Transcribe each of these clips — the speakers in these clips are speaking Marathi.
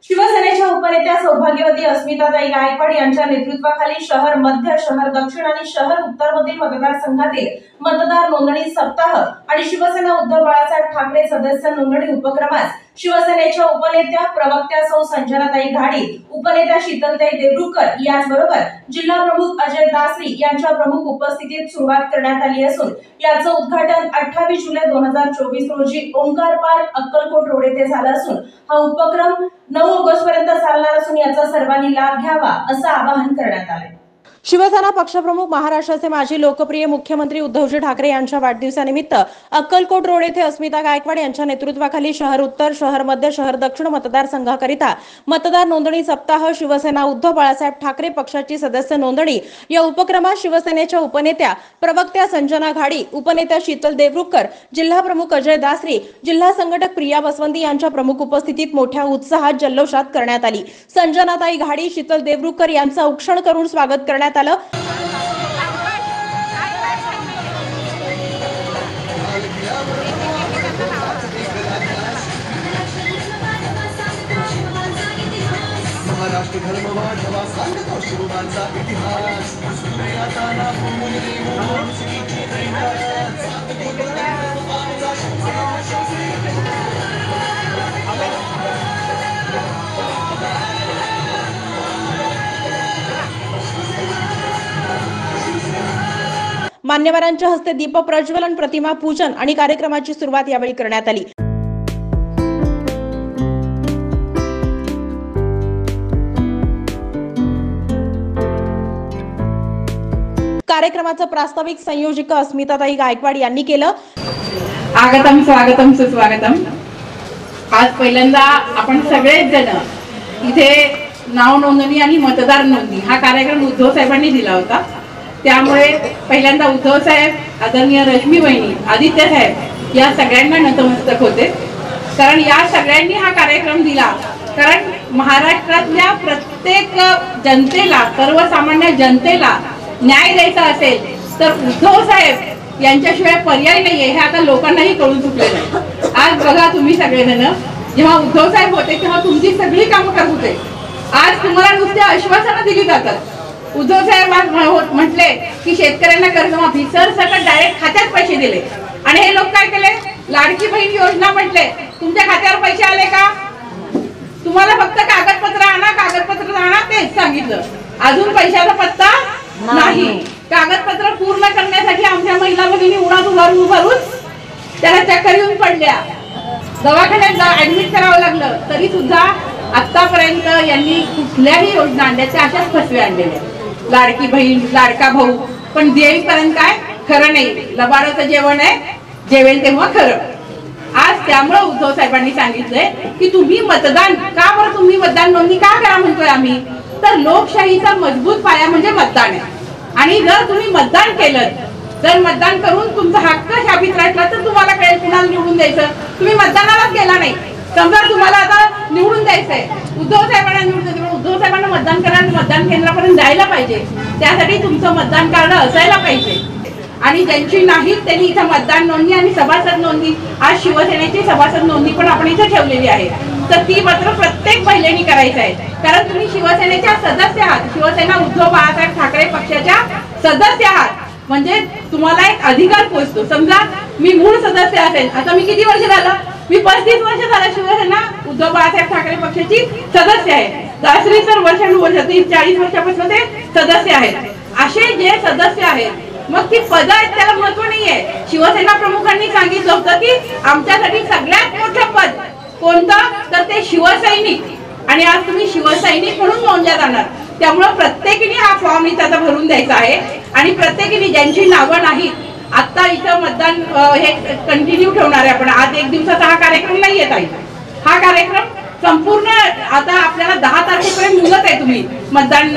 शिवसेनेच्या उपनेत्या सौभाग्यवती अस्मिताताई गायकवाड यांच्या नेतृत्वाखाली शहर मध्य, शहर दक्षिण आणि शहर उत्तर मधील मतदारसंघातील मतदार नोंदणी सप्ताह आणि शिवसेना उद्धव बाळासाहेब ठाकरे सदस्य नोंदणी उपक्रमास शिवसेनेच्या उपनेत्या प्रवक्त्या सौ संजनाताई घाडी, उपनेत्या शीतलताई देवरुखकर याचबरोबर जिल्हा प्रमुख अजय दासरी यांच्या प्रमुख उपस्थितीत सुरुवात करण्यात आली असून याचं उद्घाटन 28 जुलै 2024 रोजी ओंकार पार्क अक्कलकोट रोड येथे झालं असून हा उपक्रम 9 ऑगस्ट पर्यंत चालणार असून याचा सर्वांनी लाभ घ्यावा असं आवाहन करण्यात आले। शिवसेना पक्षप्रमुख महाराष्ट्राचे माजी लोकप्रिय मुख्यमंत्री उद्धवजी ठाकरे यांच्या वाढदिवसानिमित्त अक्कलकोट रोड येथे अस्मिता गायकवाड यांच्या नेतृत्वाखाली शहर उत्तर, शहर मध्य, शहर दक्षिण मतदारसंघाकरिता मतदार नोंदणी सप्ताह, शिवसेना उद्धव बाळासाहेब ठाकरे पक्षाची सदस्य नोंदणी या उपक्रमात शिवसेनेच्या उपनेत्या प्रवक्त्या संजना घाडी, उपनेत्या शीतल देवरुखकर, जिल्हा प्रमुख अजय दासरी, जिल्हा संघटक प्रिया बसवंती यांच्या प्रमुख उपस्थितीत मोठ्या उत्साहात जल्लोषात करण्यात आली। संजनाताई घाडी, शीतल देवरुखकर यांचं औक्षण करून स्वागत करण्यात आलं। महाराष्ट्र धर्मवाद हवा सांगतो शिवबांचा इतिहास। मान्यवरांच्या हस्ते दीप प्रज्वलन, प्रतिमा पूजन आणि कार्यक्रमाची सुरुवात यावेळी करण्यात आली। कार्यक्रमाचं प्रास्ताविक संयोजिका अस्मिताताई गायकवाड यांनी केलं। आगतम स्वागतम सुस्वागतम। आज पहिल्यांदा आपण सगळेच जण इथे नाव नोंदणी आणि मतदार नोंदणी हा कार्यक्रम उद्धव साहेबांनी दिला होता। त्यामुळे पहिल्यांदा उद्धव साहेब, आदरणीय रश्मी वहिनी, आदित्य साहेब या सगळ्यांना नतमस्तक होते, कारण या सगळ्यांनी हा कार्यक्रम दिला। कारण महाराष्ट्रातल्या प्रत्येक जनतेला, सर्वसामान्य जनतेला न्याय द्यायचा असेल तर उद्धव साहेब यांच्याशिवाय पर्याय नाहीये, हे आता लोकांनाही कळून चुकलेलं आहे। आज बघा, तुम्ही सगळेजण जेव्हा उद्धव साहेब होते तेव्हा तुमची सगळी कामं करत होते, आज तुम्हाला नुसते आश्वासनं दिली जातात। उद्धव साहेब म्हटले की शेतकऱ्यांना कर्जमाफी, सरसकट डायरेक्ट खात्यात पैसे दिले आणि हे लोक काय केले, लाडकी बहीण योजना म्हटले, तुमच्या खात्यावर पैसे आले का? तुम्हाला फक्त कागदपत्र आणा, कागदपत्र आणा तेच सांगितलं, अजून पैशाचा पत्ता नाही। कागदपत्र पूर्ण करण्यासाठी आमच्या महिला भगिनी उन्हात उभारून त्याला चक्कर येऊन पडल्या, दवाखान्यात ऍडमिट करावं लागलं, तरी सुद्धा आतापर्यंत यांनी कुठल्याही योजना आणल्या त्या अशाच फसवे आणलेल्या। लाडकी बहीण, लाडका भाऊ, पण देईपर्यंत काय खरं नाही, लबाडाचं जेवण आहे, जेवेल तेव्हा खरं। आज त्यामुळे उद्धव साहेबांनी सांगितलंय की तुम्ही मतदान का, बरं तुम्ही मतदान नोंदणी का करा म्हणतोय आम्ही, तर लोकशाहीचा मजबूत पाया म्हणजे मतदान आहे। आणि जर तुम्ही मतदान केलं, जर मतदान करून तुमचा हक्क शाबित राहिला तर तुम्हाला कळेल कुणाला निवडून द्यायचं। तुम्ही मतदानालाच गेला नाही, समजा तुम्हाला आता निवडून द्यायचंय, उद्धव साहेबांना निवडून द्यायचं, उद्धव साहेबांना मतदान करायला मतदान केंद्रापर्यंत जायला पाहिजे, त्यासाठी तुमचं मतदान कार्ड असायला पाहिजे। आणि ज्यांची नाही त्यांनी इथं मतदान नोंदणी आणि सभासद नोंदणी, आज शिवसेनेची सभासद नोंदणी पण आपण इथे ठेवलेली आहे, तर ती मात्र प्रत्येक महिलेने करायचं आहे, कारण तुम्ही शिवसेनेच्या सदस्य आहात, शिवसेना उद्धव बाळासाहेब ठाकरे पक्षाच्या सदस्य आहात, म्हणजे तुम्हाला एक अधिकार पोहोचतो। समजा मी मूळ सदस्य असेल, आता मी किती वर्ष झालं, मी 35 वर्ष झालं शिवसेना उद्धव बाळासाहेब ठाकरे पक्षाची सदस्य आहे, दासरी सर वर्षानुवर्ष 30-40 वर्षापासून ते सदस्य आहेत। असे जे सदस्य आहेत मग ती पद आहेत त्याला महत्व नाहीये। शिवसेना प्रमुखांनी सांगितलं होतं की आमच्यासाठी सगळ्यात मोठं पद कोणतं, तर ते शिवसैनिक, आणि आज तुम्ही शिवसैनिक म्हणून नोंदल्या जाणार। त्यामुळे प्रत्येकीने हा फॉर्म इथं आता भरून द्यायचा आहे आणि प्रत्येकीने ज्यांची नावं नाहीत, आता इथं मतदान हे कंटिन्यू ठेवणार आहे आपण। आज एक दिवसाचा हा कार्यक्रम नाही येत आहे, हा कार्यक्रम संपूर्ण आता आपल्याला 10 तारखेपर्यंत मुदत आहे तुम्ही मतदान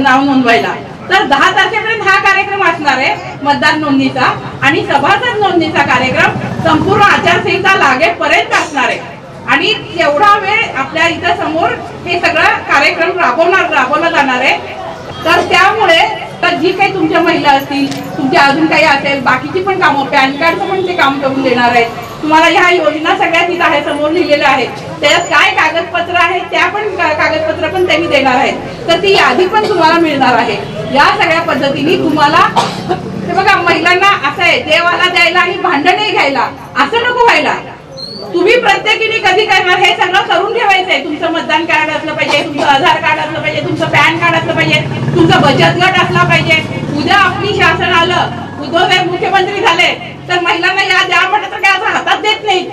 नाव नोंदवायला, तर 10 तारखेपर्यंत हा कार्यक्रम असणार आहे मतदान नोंदणीचा, आणि सभासद नोंदणीचा कार्यक्रम संपूर्ण आचारसंहिता लागेपर्यंत असणार आहे। आणि तेवढा वेळ आपल्या इथं समोर हे सगळं कार्यक्रम राबवला जाणार आहे। तर त्यामुळे तर जी काही तुमच्या महिला असतील, तुमच्या अजून काही असेल बाकीची पण कामं, पॅन कार्डचं पण ते काम करून देणार आहेत, तुम्हाला ह्या योजना सगळ्या तिथं आहे, समोर लिहिलेल्या आहेत. त्याच्यात काय कागदपत्र आहेत त्या पण कागदपत्र पण त्यांनी देणार आहेत. तर ती यादी पण तुम्हाला मिळणार आहे. या सगळ्या पद्धतीने तुम्हाला बघा, महिलांना असं आहे, देवाला द्यायला आणि भांडणे घ्यायला असं नको व्हायला. तुम्ही प्रत्येकीने कधी करणार हे सगळं करून ठेवायचंय. तुमचं मतदान कार्ड असलं पाहिजे, तुमचं आधार कार्ड असलं पाहिजे, तुमचं पॅन कार्ड असलं पाहिजे, तुमचं बचत गट असला पाहिजे. उद्या आपली शासन आलं, उद्धव साहेब मुख्यमंत्री झाले तर महिलांना या द्या म्हटलं तर काय असं हातात देत नाही.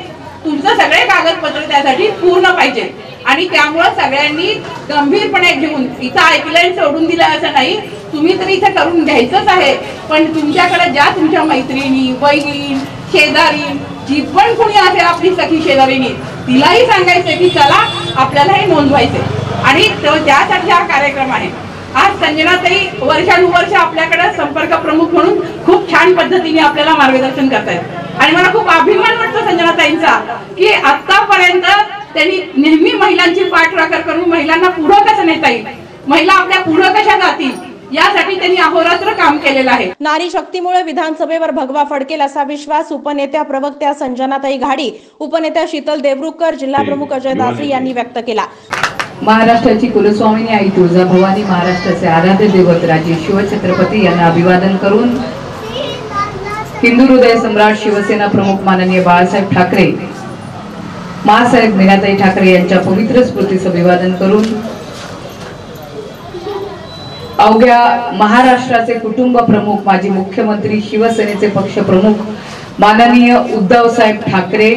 तुमचं सगळे कागदपत्र त्यासाठी पूर्ण पाहिजे. आणि त्यामुळे सगळ्यांनी गंभीरपणे घेऊन इथं ऐकलंय सोडून दिलं असं नाही. तुम्ही तर इथं करून घ्यायचंच आहे. पण तुमच्याकडे ज्या तुमच्या मैत्रिणी, बहीण, शेजारी, जी पण कोणी असेल आपली सखी शेजारीनी, तिलाही सांगायचंय की चला आपल्याला हे नोंदवायचे. आणि त्यासाठी हा कार्यक्रम आहे. आज संजनाताई वर्षानुवर्ष आपल्याकडे संपर्क प्रमुख म्हणून खूप छान पद्धतीने आपल्याला मार्गदर्शन करतायत. आणि मला खूप अभिमान वाटतो संजनाताईंचा की आतापर्यंत त्यांनी नेहमी महिलांची पाठराखण करून महिलांना पुढे कसं नेता येईल, महिला आपल्या पुढे कशा जातील यासाठी त्यांनी अहोरात्र काम केलेलं आहे. नारी शक्तीमुळे विधानसभेवर भगवा फडकेल असा विश्वास उपनेत्या प्रवक्त्या संजनाताई घाडी, उपनेत्या शीतल देवरुखकर, जिल्हा प्रमुख अजय दासरी यांनी व्यक्त केला. महाराष्ट्राची कुलस्वामिनी आई तुळजाभवानी, महाराष्ट्राचे आराध्य दैवत राजे शिवछत्रपती यांना अभिवादन करून हिंदू हृदय सम्राट शिवसेना प्रमुख माननीय बाळासाहेब ठाकरे, मासाहेब मीनाताई ठाकरे यांच्या पवित्र स्मृतीस अभिवादन करून अवघ्या महाराष्ट्राचे कुटुंब प्रमुख, माजी मुख्यमंत्री, शिवसेनेचे पक्ष प्रमुख माननीय उद्धव साहेब ठाकरे,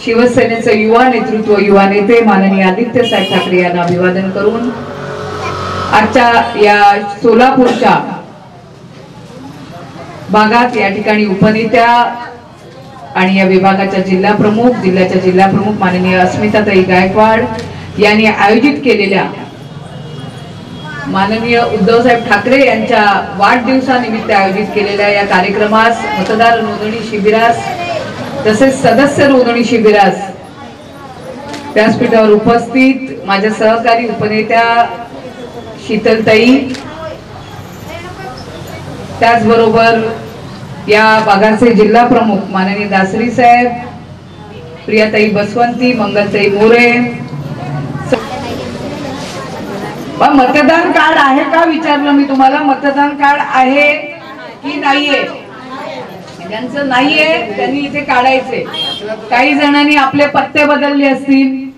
शिवसेनेचे युवा नेतृत्व, युवा नेते माननीय आदित्य साहेब ठाकरे यांना अभिवादन करून आजच्या या सोलापूरच्या भागात या ठिकाणी उपनेत्या आणि या विभागाच्या जिल्ह्याच्या जिल्हा प्रमुख माननीय अस्मिताताई गायकवाड यांनी आयोजित केलेल्या माननीय उद्धव साहेब ठाकरे यांच्या वाढदिवसानिमित्त आयोजित केलेल्या या कार्यक्रमास, मतदार नोंदणी शिबिरास तसेच सदस्य नोंदणी शिबिरास व्यासपीठावर उपस्थित माझ्या सहकारी उपनेत्या शीतलताई, त्याचबरोबर या भागाचे जिल्हा प्रमुख माननीय दासरी साहेब, प्रियाताई बसवंती, मंगलताई मोरे. मतदान कार्ड आहे का विचारलं मी तुम्हाला. मतदान कार्ड आहे की नाहीये? ज्यांचं नाहीये त्यांनी इथे काढायचे. काही जणांनी आपले पत्ते बदलले असतील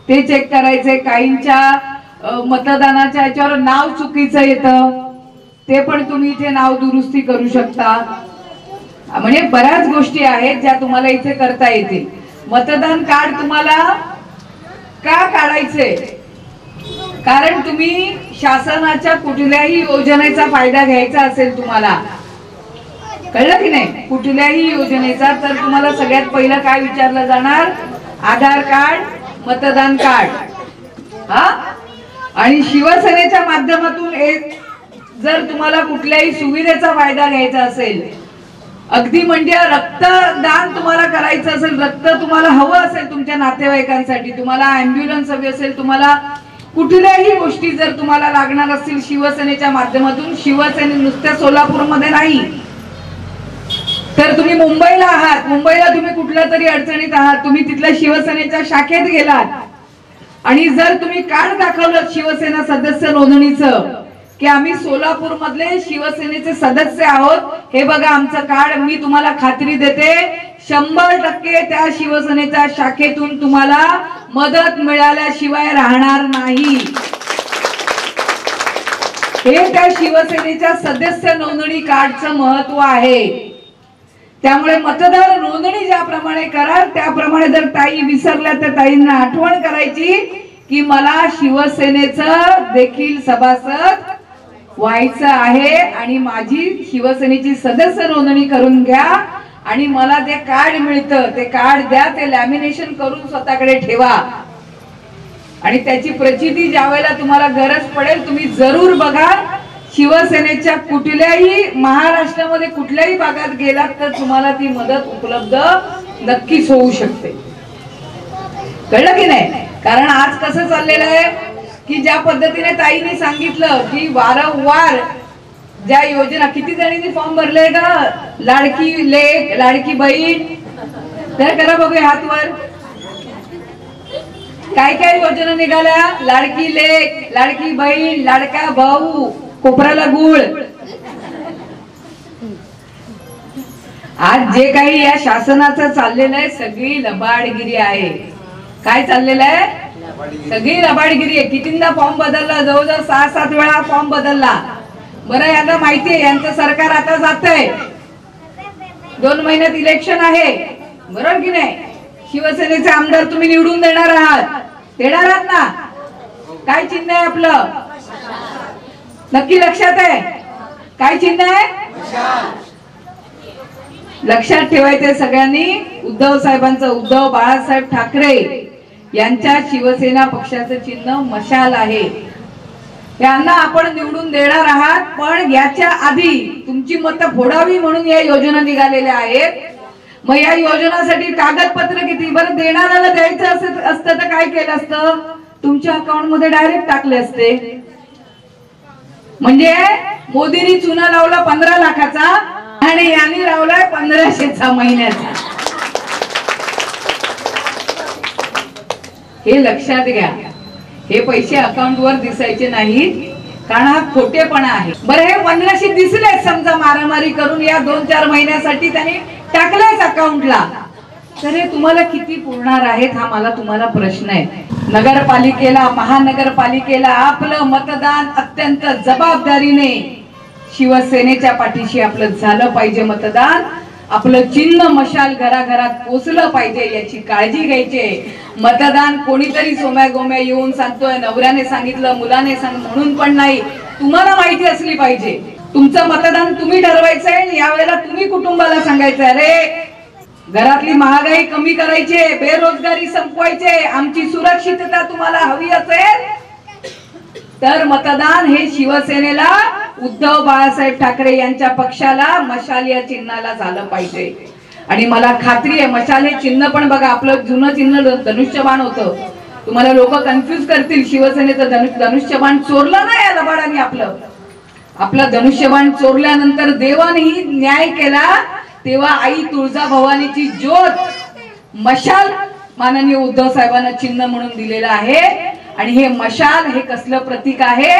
ते चेक करायचे. काहींच्या मतदानाच्या याच्यावर नाव चुकीचं येतं, ते पण तुम्ही इथे नाव दुरुस्ती करू शकता. म्हणजे बऱ्याच गोष्टी आहेत ज्या तुम्हाला इथे करता येतील. मतदान कार्ड तुम्हाला का काढायचे? कारण तुम्ही शासनाच्या कुठल्याही योजनेचा फायदा घ्यायचा असेल तुम्हाला, कळलं की नाही, कुठल्याही योजनेचा, तर तुम्हाला सगळ्यात पहिलं काय विचारलं जाणार? आधार कार्ड, मतदान कार्ड. हा, आणि शिवसेनेच्या माध्यमातून जर तुम्हाला कुठल्याही सुविधेचा फायदा घ्यायचा असेल, अगदी म्हणजे रक्तदान तुम्हाला करायचं असेल, रक्त तुम्हाला हवं असेल तुमच्या नातेवाईकांसाठी, तुम्हाला ॲम्ब्युलन्स हवी असेल, तुम्हाला कुठल्याही गोष्टी जर तुम्हाला लागणार असतील शिवसेनेच्या माध्यमातून, शिवसेने नुसत्या सोलापूरमध्ये नाही तर तुम्ही मुंबईला आहात, मुंबईला तुम्ही कुठल्या तरी अडचणीत आहात, तुम्ही तिथल्या शिवसेनेच्या शाखेत गेलात आणि जर तुम्ही कार्ड दाखवलं शिवसेना सदस्य नोंदणीचं की आम्ही सोलापूर मधले शिवसेनेचे सदस्य आहोत, हे बघा आमचं कार्ड, मी तुम्हाला खात्री देते 100% त्या शिवसेनेच्या शाखेतून तुम्हाला मदत मिळाल्याशिवाय राहणार नाही. हे त्या शिवसेनेच्या सदस्य नोंदणी कार्डचं महत्व आहे. त्यामुळे मतदार नोंदणी ज्याप्रमाणे कराल त्याप्रमाणे जर ताई विसरल्या तर ताईंना आठवण करायची की मला शिवसेनेचं देखील सभासद व्हायचं आहे आणि माझी शिवसेनेची सदस्य नोंदणी करून घ्या आणि मला ते कार्ड मिळतं, ते कार्ड द्या, ते लॅमिनेशन करून स्वतःकडे ठेवा आणि त्याची प्रचिती ज्यावेळेला तुम्हाला गरज पडेल तुम्ही जरूर बघा. शिवसेनेच्या कुठल्याही महाराष्ट्रामध्ये कुठल्याही भागात गेलात तर तुम्हाला ती मदत उपलब्ध नक्कीच होऊ शकते. कळलं की नाही? कारण आज कसं चाललेलं आहे की ज्या पद्धतीने ताईंनी सांगितलं की वारंवार ज्या योजना, किती जणींनी फॉर्म भरले का? लाडकी लेक, लाडकी बहीण, तर करा बघूया हात वर. काय काय योजना निघाल्या? लाडकी लेक, लाडकी बहीण, लाडका भाऊ, कोपराला गुळ. आज जे काही या शासनाचं चाललेलं आहे सगळी लबाडगिरी आहे. काय चाललेलं आहे? सगळी लबाडगिरी आहे. कितींदा फॉर्म बदलला? जवळजवळ 6-7 वेळा फॉर्म बदलला. बरं, यांना माहिती आहे यांचं सरकार आता जातंय, 2 महिन्यात इलेक्शन आहे, बरोबर की नाही? शिवसेनेचे आमदार तुम्ही निवडून देणार आहात ना? काय चिन्ह आहे आपलं? नक्की लक्षात आहे? काय चिन्ह आहे? लक्षात ठेवायचंय सगळ्यांनी. उद्धव साहेबांचं, उद्धव बाळासाहेब ठाकरे यांच्या शिवसेना पक्षाचं चिन्ह मशाल आहे. यांना आपण निवडून देणार आहात, पण याच्या आधी तुमची मतं फोडावी म्हणून या योजना निघालेल्या आहेत. मग या योजनासाठी कागदपत्र किती? बरं, देणाऱ्याला द्यायचं असतं तर काय केलं असतं? तुमच्या अकाउंट मध्ये डायरेक्ट टाकले असते. म्हणजे मोदींनी चुना लावला 15 लाखाचा आणि यांनी लावलाय 1500चा महिन्याचा. हे लक्षात घ्या. हे पैसे अकाउंट वर दिसायचे नाहीत, कारण हा खोटेपणा आहे. बरं, हे 1500 दिसले समजा मारामारी करून या 2-4 महिन्यासाठी त्यांनी टाकलेच अकाउंटला, तर हे तुम्हाला किती पुरणार आहेत हा मला तुम्हाला प्रश्न आहे. नगरपालिकेला, महानगरपालिकेला आपलं मतदान अत्यंत जबाबदारीने शिवसेनेच्या पाठीशी आपलं झालं पाहिजे. मतदान आपलं चिन्ह मशाल घराघरात पोचलं पाहिजे याची काळजी घ्यायची. मतदान कोणीतरी सोम्या गोम्या येऊन सांगतोय, नवऱ्याने सांगितलं, मुलाने सांग म्हणून पण नाही, तुम्हाला माहिती असली पाहिजे. तुमचं मतदान तुम्ही ठरवायचंय. यावेळेला तुम्ही कुटुंबाला सांगायचंय, अरे घरातली महागाई कमी करायची, बेरोजगारी संपवायचे, आमची सुरक्षितता तुम्हाला हवी असेल तर मतदान हे शिवसेनेला, उद्धव बाळासाहेब ठाकरे यांच्या पक्षाला, मशाल या चिन्हाला झालं पाहिजे. आणि मला खात्री आहे मशाल हे चिन्ह पण बघा, आपलं जुनं चिन्ह धनुष्यबाण होतं. तुम्हाला लोक कन्फ्युज करतील, शिवसेनेचं धनुष्यबाण चोरलं ना या लबाडाने. आपलं धनुष्यबाण चोरल्यानंतर देवानेही न्याय केला, तेव्हा आई तुळजाभवानीची ज्योत मशाल माननीय उद्धव साहेबांना चिन्ह म्हणून दिलेलं आहे. आणि हे मशाल हे कसलं प्रतीक आहे?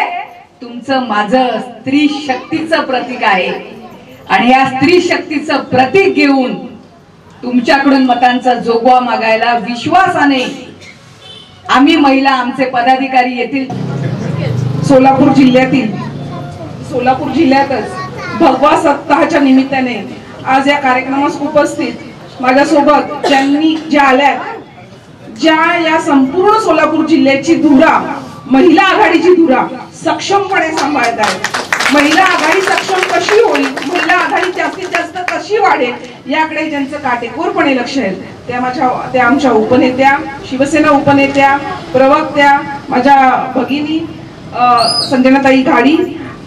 तुमचं माझं स्त्री शक्तीचं प्रतीक आहे. आणि या स्त्री शक्तीचं प्रतीक घेऊन तुमच्याकडून मतांचा जोगवा मागायला विश्वासाने आम्ही महिला, आमचे पदाधिकारी येतील. सोलापूर जिल्ह्यातच भगवा सप्ताहाच्या निमित्ताने आज या कार्यक्रमास उपस्थित माझ्यासोबत ज्या आल्या, ज्या या संपूर्ण सोलापूर जिल्ह्याची धुरा, महिला आघाडीची धुरा सक्षमपणे सांभाळत आहेत. महिला आघाडी सक्षम कशी होईल, महिला आघाडी जास्तीत जास्त कशी वाढेल याकडे ज्यांचं काटेकोरपणे लक्ष आहे त्या आमच्या उपनेत्या, शिवसेना उपनेत्या, प्रवक्त्या, माझ्या भगिनी संजनाताई घाडी,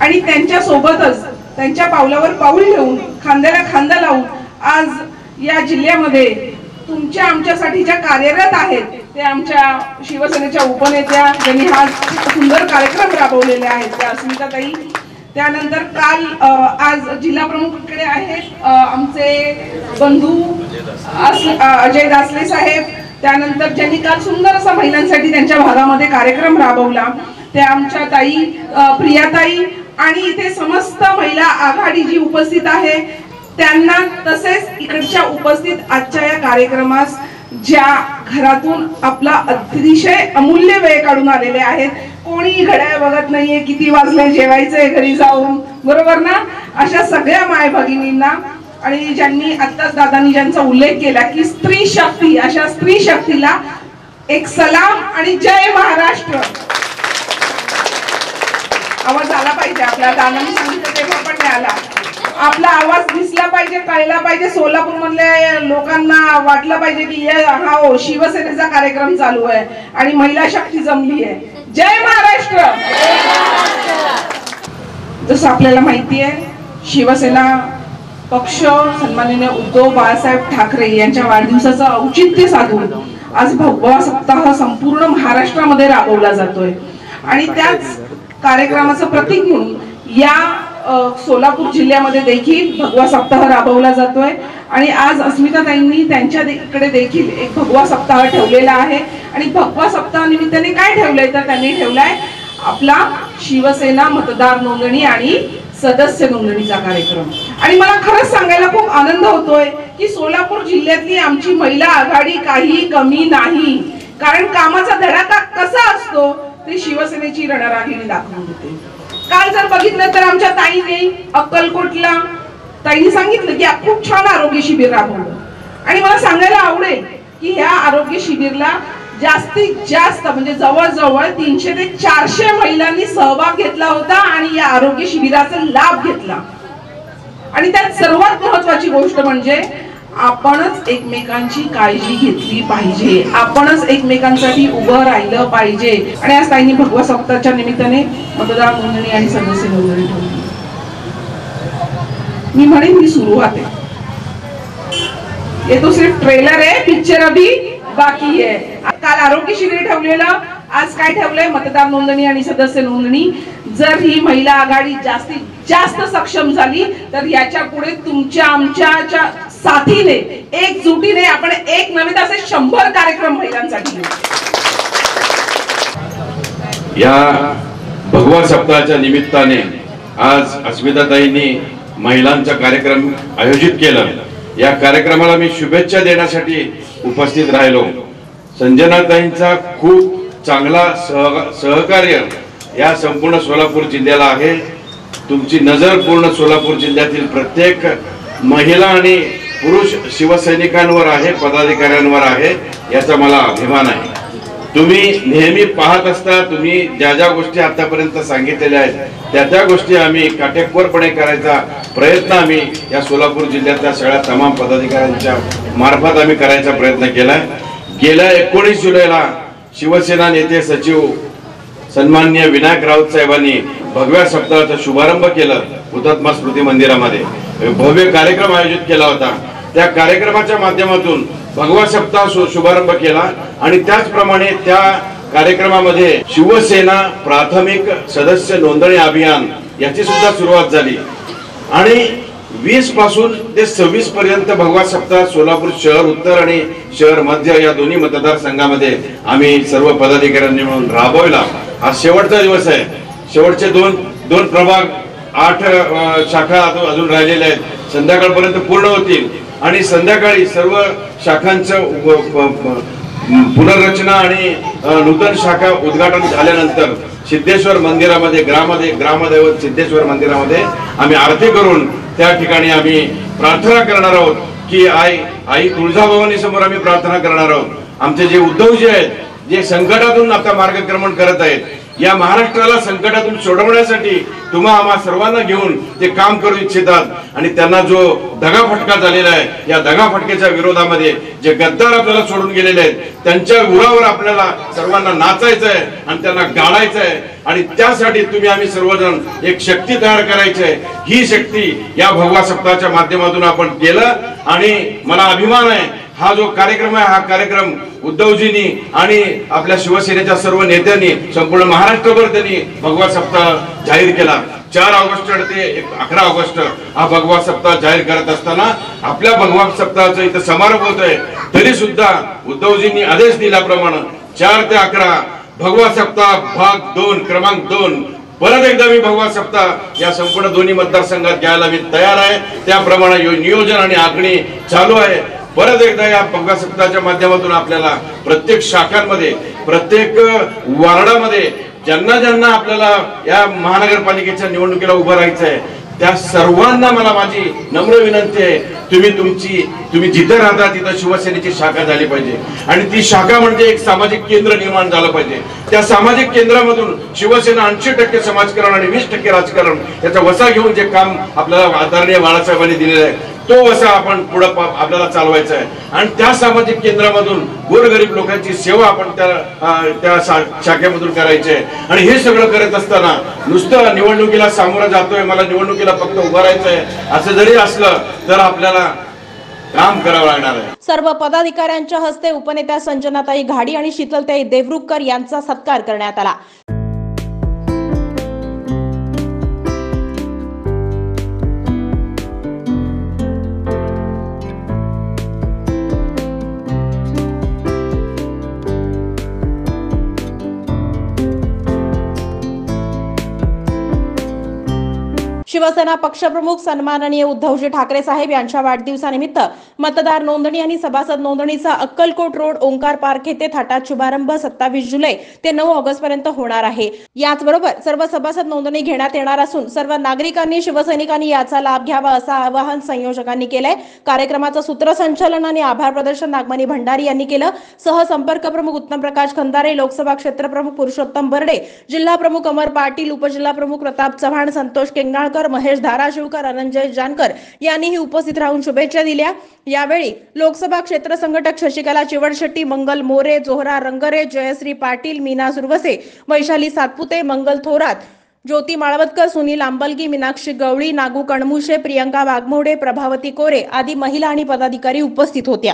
आणि त्यांच्या सोबतच त्यांच्या पावलावर पाऊल ठेवून, खांद्याला खांदा लावून आज या जिल्ह्यामध्ये तुमच्या आमच्यासाठी ज्या कार्यरत आहेत ते आमच्या शिवसेनेच्या उपनेत्या, ज्यांनी हा सुंदर कार्यक्रम राबवलेले आहेत त्या अस्मिताताई. त्यानंतर काल आज जिल्हा प्रमुखकडे आहेत आमचे बंधू अजय दासले साहेब. त्यानंतर ज्यांनी काल सुंदर असा महिलांसाठी त्यांच्या भागामध्ये कार्यक्रम राबवला त्या आमच्या ताई प्रियाताई. आणि इथे समस्त महिला आघाडी जी उपस्थित आहे त्यांना, तसेच इकडच्या उपस्थित आजच्या या कार्यक्रमास ज्या घरातून आपला अतिशय अमूल्य वेळ काढून आलेले आहेत, कोणी घड्याळ बघत नाहीये किती वाजले, जेवायचंय घरी जाऊन, बरोबर ना, अशा सगळ्या माय भगिनींना, आणि ज्यांनी आत्ताच दादांनी ज्यांचा उल्लेख केला की स्त्री शक्ती, अशा स्त्री शक्तीला एक सलाम आणि जय महाराष्ट्र. आवाज आला पाहिजे आपल्या, दादांनी सांगितलं तेव्हा पण नाही आला. आपला आवाज दिसला पाहिजे, कळला पाहिजे, सोलापूर मधल्या लोकांना वाटलं पाहिजे की हा हो शिवसेनेचा कार्यक्रम चालू आहे आणि महिला शक्ती जमली आहे. जय महाराष्ट्र. जसं आपल्याला माहिती आहे, शिवसेना पक्ष सन्माननीय उद्धव बाळासाहेब ठाकरे यांच्या वाढदिवसाचं औचित्य साधून आज भगवा सप्ताह संपूर्ण महाराष्ट्रामध्ये राबवला जातोय. आणि त्याच कार्यक्रमाचं प्रतीक म्हणून या सोलापूर जिल्ह्यामध्ये देखील भगवा सप्ताह राबवला जातोय. आणि आज अस्मिताताईंनी त्यांच्याकडे देखील एक भगवा सप्ताह ठेवलेला आहे आणि भगवा सप्ताह निमित्ताने काय ठेवलंय तर त्यांनी ठेवलाय आपला शिवसेना मतदार नोंदणी आणि सदस्य नोंदणीचा कार्यक्रम। आणि मला खरंच सांगायला खूप आनंद होतोय की सोलापूर जिल्ह्यातली आमची महिला आघाडी काही कमी नाही, कारण कामाचा धडाका कसा असतो ते शिवसेनेची रणरागिणी दाखवून देते। काल जर बघितलं तर आमच्या ताईने अक्कलकोटला ताईने सांगितलं की खूप छान आरोग्य शिबिर राबवलं आणि मला सांगायला आवडेल की ह्या आरोग्य शिबिरला जास्तीत जास्त म्हणजे जवळजवळ 300 ते 400 महिलांनी सहभाग घेतला होता आणि या आरोग्य शिबिराचा लाभ घेतला। आणि त्यात सर्वात महत्त्वाची गोष्ट म्हणजे आपणच एकमेकांची काळजी घेतली पाहिजे, आपणच एकमेकांसाठी उभं राहिलं पाहिजे। आणि आज ताईंनी भगवा सप्ताहाच्या निमित्ताने मतदार नोंदणी आणि सदस्य नोंदणी ठेवली। मी म्हणेन ही सुरुवात आहे, ये तो सिर्फ ट्रेलर है, पिक्चर अभी बाकी है। काल आरोग्य शिबिर ठेवलेलं, आज काय ठेवलंय मतदार नोंदणी आणि सदस्य नोंदणी। जर ही महिला आघाडी जास्तीत जास्त सक्षम झाली तर याच्या पुढे तुमच्या आमच्या साथीने एकजुटीने आपण एक नव्हे तर असे 100 कार्यक्रम महिलांसाठी या भगवा सप्ताहाच्या निमित्ताने आज अस्मिताताईंनी महिलांचा कार्यक्रम आयोजित केला। या कार्यक्रमाला मी शुभेच्छा देण्यासाठी उपस्थित राहिलो। संजनाताईंचा खूप चांगला सहकार्य या संपूर्ण सोलापूर जिल्ह्याला आहे। तुमची नजर पूर्ण सोलापूर जिल्ह्यातील प्रत्येक महिला आणि पुरुष शिवसैनिकांवर आहे, पदाधिकाऱ्यांवर आहे, याचा मला अभिमान आहे। तुम्ही नेहमी पाहत असता, तुम्ही ज्या ज्या गोष्टी आतापर्यंत सांगितलेल्या आहेत त्या गोष्टी आम्ही काटेकोरपणे करायचा प्रयत्न आम्ही या सोलापूर जिल्ह्यातल्या सगळ्या तमाम पदाधिकाऱ्यांच्या मार्फत आम्ही करायचा प्रयत्न केलाय। गेल्या 19 जुलैला शिवसेना नेते सचिव सन्माननीय विनायक राऊत साहेबांनी भगव्या सप्ताहाचा शुभारंभ केला। हुतात्मा स्मृती मंदिरामध्ये भव्य कार्यक्रम आयोजित केला होता। त्या कार्यक्रमाच्या माध्यमातून भगवा सप्ताह शुभारंभ केला आणि त्याचप्रमाणे त्या कार्यक्रमामध्ये शिवसेना प्राथमिक सदस्य नोंदणी अभियान याची सुद्धा सुरुवात झाली आणि 20 पासून ते 26 पर्यंत भगवा सप्ताह सोलापूर शहर उत्तर आणि शहर मध्य या दोन्ही मतदारसंघामध्ये आम्ही सर्व पदाधिकाऱ्यांनी मिळून राबवला। हा शेवटचा दिवस आहे। शेवटचे दोन प्रभाग 8 शाखा अजून राहिलेल्या आहेत, संध्याकाळपर्यंत पूर्ण होतील आणि संध्याकाळी सर्व शाखांचं पुनर्रचना आणि नूतन शाखा उद्घाटन झाल्यानंतर सिद्धेश्वर मंदिरामध्ये ग्रामदैवत सिद्धेश्वर मंदिरामध्ये आम्ही आरती करून त्या ठिकाणी आम्ही प्रार्थना करणार आहोत की आई तुळजाभवानी समोर आम्ही प्रार्थना करणार आहोत। आमचे जे उद्धवजी आहेत, जे संकटातून आता मार्गक्रमण करत आहेत, या महाराष्ट्राला संकटातून सोडवण्यासाठी तुम्हा आम्हा सर्वांना घेऊन ते काम करू इच्छितात आणि त्यांना जो दगाफटका झालेला आहे या दगाफटकेच्या विरोधामध्ये जे गद्दार आपल्याला सोडून गेलेले आहेत त्यांच्या उरावर आपल्याला सर्वांना नाचायचं आहे आणि त्यांना गाळायचं आहे आणि त्यासाठी तुम्ही आम्ही सर्वजण एक शक्ती तयार करायची आहे। ही शक्ती या भगवा सप्ताहाच्या माध्यमातून आपण केलं आणि मला अभिमान आहे हा जो कार्यक्रम आहे हा कार्यक्रम उद्धवजींनी आणि आपल्या शिवसेनेच्या सर्व नेत्यांनी संपूर्ण महाराष्ट्रभर त्यांनी भगवा सप्ताह जाहीर केला। 4 ऑगस्ट ते 11 ऑगस्ट हा भगवा सप्ताह जाहीर करत असताना आपल्या भगवा सप्ताहाचा इथं समारोप होतोय, तरी सुद्धा उद्धवजींनी आदेश दिल्याप्रमाणे 4 ते 11 भगवा सप्ताह भाग 2 क्रमांक 2 परत एकदा मी भगवा सप्ताह या संपूर्ण दोन्ही मतदारसंघात घ्यायला मी तयार आहे। त्याप्रमाणे नियोजन आणि आखणी चालू आहे। परत एकदा या भगवा सप्ताहाच्या माध्यमातून आपल्याला प्रत्येक शाखांमध्ये प्रत्येक वार्डामध्ये ज्यांना आपल्याला या महानगरपालिकेच्या निवडणुकीला उभं राहायचं आहे त्या सर्वांना मला माझी नम्र विनंती आहे, तुम्ही जिथे राहता तिथं शिवसेनेची शाखा झाली पाहिजे आणि ती शाखा म्हणजे एक सामाजिक केंद्र निर्माण झालं पाहिजे। त्या सामाजिक केंद्रामधून शिवसेना 80% समाजकारण आणि 20% राजकारण याचा वसा घेऊन जे काम आपल्याला आदरणीय बाळासाहेबांनी दिलेलं आहे तो वसा आपण पुढे आपल्याला चालवायचा आहे आणि त्या सामाजिक केंद्रामधून गोरगरीब लोकांची सेवा आपण त्या शाखेमधून करायची आहे। आणि हे सगळं करत असताना नुसतं निवडणुकीला सामोरं जातोय, मला निवडणुकीला फक्त उभं राहायचं आहे असं जरी असलं तर आपल्याला काम करावं लागणार आहे। सर्व पदाधिकाऱ्यांच्या हस्ते उपनेत्या संजनाताई घाडी आणि शीतलताई देवरुखकर यांचा सत्कार करण्यात आला। शिवसेना पक्षप्रमुख सन्माननीय उद्धवजी ठाकरे साहेब यांच्या वाढदिवसानिमित्त मतदार नोंदणी आणि सभासद नोंदणीचा अक्कलकोट रोड ओंकार पार्क येथे थाटात शुभारंभ 27 जुलै ते 9 ऑगस्ट पर्यंत होणार आहे। याचबरोबर सर्व सभासद नोंदणी घेण्यात येणार असून सर्व नागरिकांनी शिवसैनिकांनी याचा लाभ घ्यावा असं आवाहन संयोजकांनी केलंय। कार्यक्रमाचं सूत्रसंचालन आणि आभार प्रदर्शन नागमणी भंडारी यांनी केलं। सहसंपर्क प्रमुख उत्तम प्रकाश खंदारे, लोकसभा क्षेत्र प्रमुख पुरुषोत्तम बर्डे, जिल्हा प्रमुख अमर पाटील, उपजिल्हा प्रमुख प्रताप चव्हाण, संतोष केंगणाळकर, महेश धाराशिवकर, अनंजय जानकर यांनीही उपस्थित राहून शुभेच्छा दिल्या। यावेळी लोकसभा क्षेत्र संघटक शशिकला चिवडशेट्टी, मंगल मोरे, जोहरा रंगरे, जयश्री पाटील, मीना सुरवसे, वैशाली सातपुते, मंगल थोरात, ज्योती माळवतकर, सुनील आंबलगी, मीनाक्षी गवळी, नागू कणमुशे, प्रियंका वाघमोडे, प्रभावती कोरे आदी महिला आणि पदाधिकारी उपस्थित होत्या।